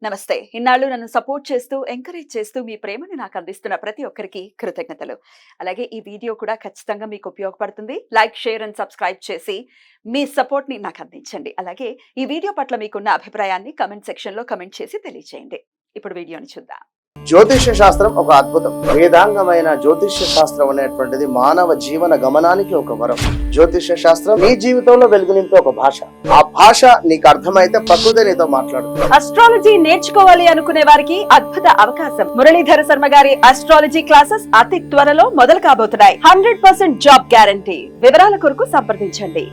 నమస్తే. ఇన్నాళ్ళు నన్ను సపోర్ట్ చేస్తూ, ఎంకరేజ్ చేస్తూ మీ ప్రేమని నాకు అందిస్తున్న ప్రతి ఒక్కరికి కృతజ్ఞతలు. అలాగే ఈ వీడియో కూడా ఖచ్చితంగా మీకు ఉపయోగపడుతుంది. లైక్, షేర్ అండ్ సబ్స్క్రైబ్ చేసి మీ సపోర్ట్‌ని నాకు అందించండి. అలాగే ఈ వీడియో పట్ల మీకున్న అభిప్రాయాన్ని కామెంట్ సెక్షన్‌లో కామెంట్ చేసి తెలియజేయండి. ఇప్పుడు వీడియోని చూద్దాం. జ్యోతిష్య శాస్త్రం ఒక అద్భుతం. వేదాంగమైన జ్యోతిష్య శాస్త్రం అనేటువంటిది మానవ జీవన గమనానికి ఒక వరం. జ్యోతిష్య శాస్త్రం నీ జీవితంలో వెలుగునింపే ఒక భాష. ఆ భాష నీకు అర్థమైతే ప్రకృతి నీతో మాట్లాడుతుంది. అస్ట్రాలజీ నేర్చుకోవాలి అనుకునే వారికి అద్భుత అవకాశం. మురళీధర శర్మ గారి అస్ట్రాలజీ క్లాసెస్ అతి త్వరలో మొదలు కాబోతున్నాయి. 100% జాబ్ గ్యారంటీ. వివరాల కొరకు సంప్రదించండి.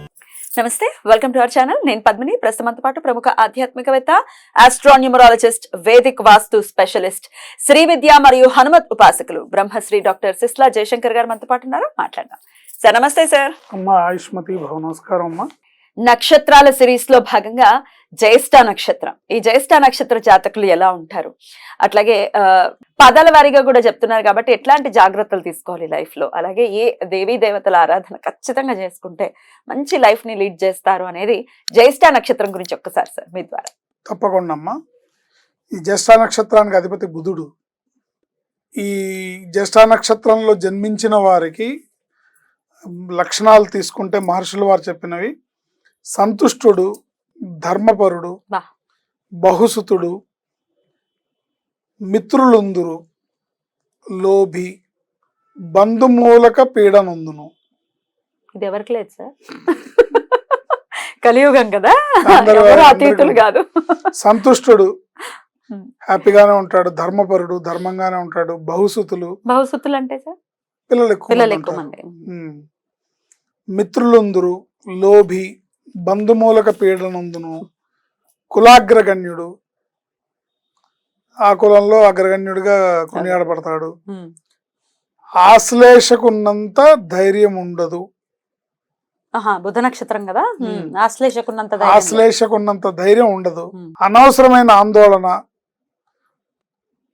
నమస్తే, వెల్కమ్ టు అవర్ ఛానల్. నేను పద్మిని. ప్రస్తుతంతో పాటు ప్రముఖ ఆధ్యాత్మికవేత్త, ఆస్ట్రోన్యూమరాలజిస్ట్, వేదిక్ వాస్తు స్పెషలిస్ట్, శ్రీ విద్య మరియు హనుమత్ ఉపాసకులు బ్రహ్మశ్రీ డాక్టర్ సిస్లా జయశంకర్ గారు మనతో పాటు ఉన్నారు. మాట్లాడదాం. సార్ నమస్తే. సార్ అమ్మా ఆయుష్మతి భవ. నమస్కారం అమ్మా. నక్షత్రాల సిరీస్ లో భాగంగా జ్యేష్ఠ నక్షత్రం, ఈ జ్యేష్ఠ నక్షత్ర జాతకులు ఎలా ఉంటారు, అట్లాగే పదాల వారీగా కూడా చెప్తున్నారు కాబట్టి ఎట్లాంటి జాగ్రత్తలు తీసుకోవాలి లైఫ్ లో, అలాగే ఏ దేవీ దేవతల ఆరాధన ఖచ్చితంగా చేసుకుంటే మంచి లైఫ్ ని లీడ్ చేస్తారు అనేది జ్యేష్ఠ నక్షత్రం గురించి ఒక్కసారి సార్ మీ ద్వారా. తప్పకుండా అమ్మా. ఈ జ్యేష్ఠ నక్షత్రానికి అధిపతి బుధుడు. ఈ జ్యేష్ఠ నక్షత్రంలో జన్మించిన వారికి లక్షణాలు తీసుకుంటే మహర్షులు వారు చెప్పినవి: సంతుష్టుడు, ధర్మపరుడు, బహుసుతుడు, మిత్రులుందురు, లోభి, బంధుమూలక పీడనందును. ఇది ఎవరికి లేదు సార్, కలియుగం కదా, ఎవరు అతీతులు కాదు. సంతుష్టుడు హ్యాపీగానే ఉంటాడు, ధర్మపరుడు ధర్మంగానే ఉంటాడు, బహుసుతులు అంటే సార్ పిల్లలు ఎక్కువ మంది, మిత్రులుందురు, లోభి, బంధుమూలక పీడనందును, కులాగ్రగణ్యుడు, ఆ కులంలో అగ్రగణ్యుడిగా కొనియాడబడతాడు, ఆశ్లేషకున్నంత ధైర్యం ఉండదు. బుధ నక్షత్రం కదా, ఆశ్లేషకున్నంత ధైర్యం ఉండదు, అనవసరమైన ఆందోళన,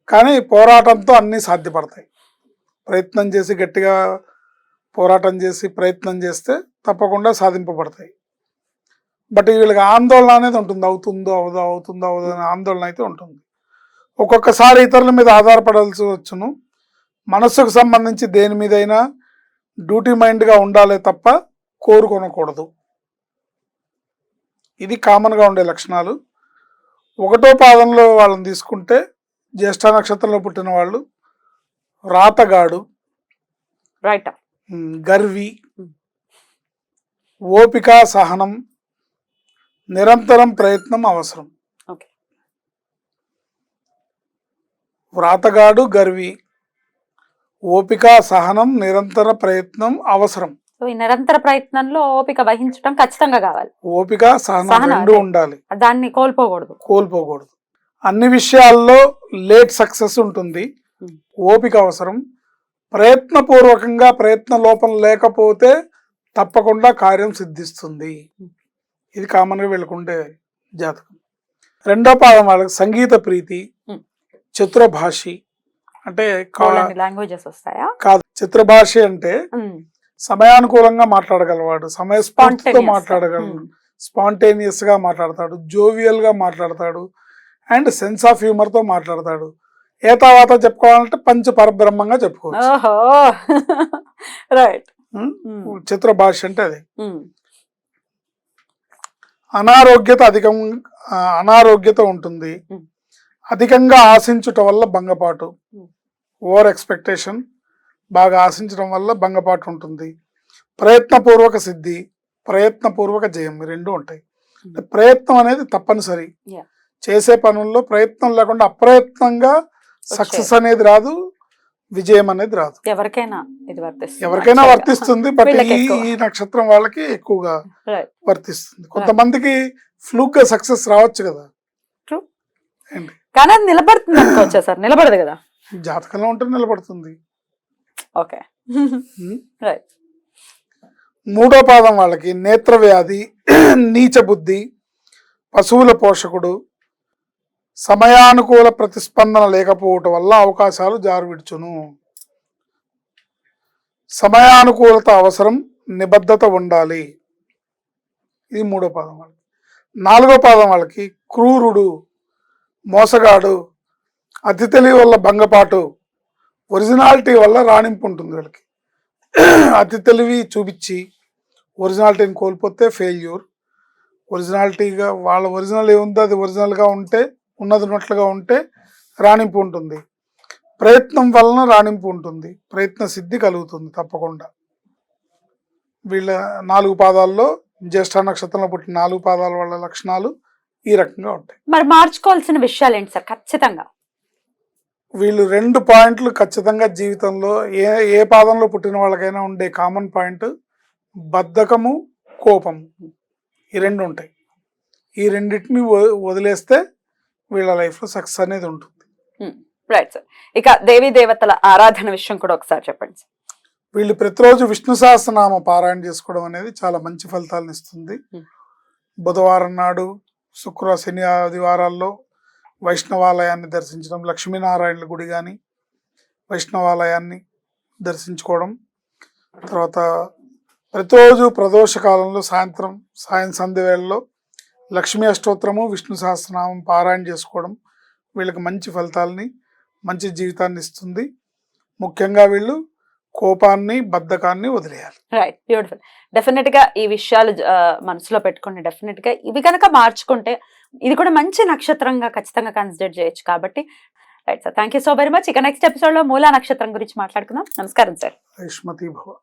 కానీ పోరాటంతో అన్ని సాధ్యపడతాయి. ప్రయత్నం చేసి గట్టిగా పోరాటం చేసి ప్రయత్నం చేస్తే తప్పకుండా సాధింపబడతాయి. బట్ వీళ్ళకి ఆందోళన అనేది ఉంటుంది, అవుతుందో అవదో అవుతుందో అవదో అనే ఆందోళన అయితే ఉంటుంది. ఒక్కొక్కసారి ఇతరుల మీద ఆధారపడాల్సి వచ్చును. మనస్సుకు సంబంధించి దేని మీదైనా డ్యూటీ మైండ్గా ఉండాలి తప్ప కోరుకొనకూడదు. ఇది కామన్గా ఉండే లక్షణాలు. ఒకటో పాదంలో వాళ్ళని తీసుకుంటే జ్యేష్ఠ నక్షత్రంలో పుట్టిన వాళ్ళు రాతగాడు, గర్వి, ఓపిక, సహనం, నిరంతరం ప్రయత్నం అవసరం. వ్రాతగాడు, గర్వి, ఓపిక, సహనం, నిరంతర ప్రయత్నం అవసరం. ఈ నిరంతర ప్రయత్నంలో ఓపిక వహించడం ఖచ్చితంగా కావాలి. ఓపిక, సహనం రెండు ఉండాలి, దాన్ని కోల్పోకూడదు. అన్ని విషయాల్లో లేట్ సక్సెస్ ఉంటుంది. ఓపిక అవసరం. ప్రయత్నపూర్వకంగా ప్రయత్న లోపం లేకపోతే తప్పకుండా కార్యం సిద్ధిస్తుంది. ఇది కామన్గా వెళ్ళకుండే జాతకం. రెండో పాదం వాళ్ళకి సంగీత ప్రీతి, చతురభాషి. అంటే లాంగ్వేజెస్ వస్తాయా? కాదు, చతురభాషి అంటే సమయానుకూలంగా మాట్లాడగలవాడు, సమయస్ఫూర్తితో మాట్లాడగలడు, స్పాంటేనియస్ గా మాట్లాడతాడు, జోవియల్ గా మాట్లాడతాడు, అండ్ సెన్స్ ఆఫ్ హ్యూమర్ తో మాట్లాడతాడు. ఏ తర్వాత చెప్పుకోవాలంటే పంచ పరబ్రహ్మంగా చెప్పుకోవచ్చు. చతురభాష అంటే అది. అనారోగ్యత ఉంటుంది. అధికంగా ఆశించుట వల్ల భంగపాటు, ఓవర్ ఎక్స్పెక్టేషన్, బాగా ఆశించడం వల్ల భంగపాటు ఉంటుంది. ప్రయత్నపూర్వక సిద్ధి, ప్రయత్నపూర్వక జయం, ఈ రెండు ఉంటాయి. ప్రయత్నం అనేది తప్పనిసరి. చేసే పనుల్లో ప్రయత్నం లేకుండా అప్రయత్నంగా సక్సెస్ అనేది రాదు, విజయం అనేది రాదు. ఎవరికైనా వర్తిస్తుంది, బట్ ఈ నక్షత్రం వాళ్ళకి ఎక్కువగా వర్తిస్తుంది. కొంతమందికి ఫ్లూక్ గా సక్సెస్ రావచ్చు కదా, కానీ అది నిలబడుతుంది అనుకోవచ్చా సార్? నిలబడదు కదా, జాతకంలో ఉంటే నిలబడుతుంది. ఓకే. మూడో పాదం వాళ్ళకి నేత్ర వ్యాధి, నీచ బుద్ధి, పశువుల పోషకుడు, సమయానుకూల ప్రతిస్పందన లేకపోవటం వల్ల అవకాశాలు జారువిడ్చును. సమయానుకూలత అవసరం, నిబద్ధత ఉండాలి. ఇది మూడో పాదం వాళ్ళకి. నాలుగో పాదం వాళ్ళకి క్రూరుడు, మోసగాడు, అతి తెలివి వల్ల భంగపాటు, ఒరిజినాలిటీ వల్ల రాణింపు ఉంటుంది వీళ్ళకి. అతి తెలివి చూపించి ఒరిజినాలిటీని కోల్పోతే ఫెయిల్యూర్. ఒరిజినాలిటీగా వాళ్ళ ఒరిజినల్ ఏముందో అది ఒరిజినల్గా ఉంటే, ఉన్నట్లుగా ఉంటే రాణింపు ఉంటుంది. ప్రయత్నం వలన రాణింపు ఉంటుంది, ప్రయత్న సిద్ధి కలుగుతుంది తప్పకుండా. వీళ్ళ 4 పాదాల్లో, జ్యేష్ఠ నక్షత్రంలో పుట్టిన 4 పాదాల వాళ్ళ లక్షణాలు ఈ రకంగా ఉంటాయి. మరి మార్చుకోవాల్సిన విషయాలు ఏంటి సార్ ఖచ్చితంగా? వీళ్ళు 2 పాయింట్లు ఖచ్చితంగా జీవితంలో ఏ పాదంలో పుట్టిన వాళ్ళకైనా ఉండే కామన్ పాయింట్ బద్ధకము, కోపము. ఈ 2 ఉంటాయి. ఈ రెండింటిని వదిలేస్తే వీళ్ళ లైఫ్లో సక్సెస్ అనేది ఉంటుంది. Right sir. ఇక దేవీ దేవతల ఆరాధన విషయం కూడా ఒకసారి చెప్పండి సార్. వీళ్ళు ప్రతిరోజు విష్ణు సహస్రనామ పారాయణ చేసుకోవడం అనేది చాలా మంచి ఫలితాలను ఇస్తుంది. బుధవారం నాడు, శుక్ర, శని, ఆదివారాల్లో వైష్ణవాలయాన్ని దర్శించడం, లక్ష్మీనారాయణల గుడి కానీ వైష్ణవాలయాన్ని దర్శించుకోవడం, తర్వాత ప్రతిరోజు ప్రదోష కాలంలో సాయం సంధ్య వేళల్లో లక్ష్మీ అష్టోత్తరము, విష్ణు సహస్రనామం పారాయణ చేసుకోవడం వీళ్ళకి మంచి ఫలితాలని, మంచి జీవితాన్ని ఇస్తుంది. ముఖ్యంగా వీళ్ళు కోపాన్ని, బద్ధకాన్ని వదిలేయాలి. Right, beautiful. డెఫినెట్ గా ఈ విషయాలు మనసులో పెట్టుకుని డెఫినెట్ గా ఇవి కనుక మార్చుకుంటే ఇది కూడా మంచి నక్షత్రంగా ఖచ్చితంగా కన్సిడర్ చేయొచ్చు. కాబట్టి right sir, thank you so very much. ఇక నెక్స్ట్ ఎపిసోడ్ లో మూలా నక్షత్రం గురించి మాట్లాడుకుందాం. నమస్కారం సార్. ఐష్మతి భవ.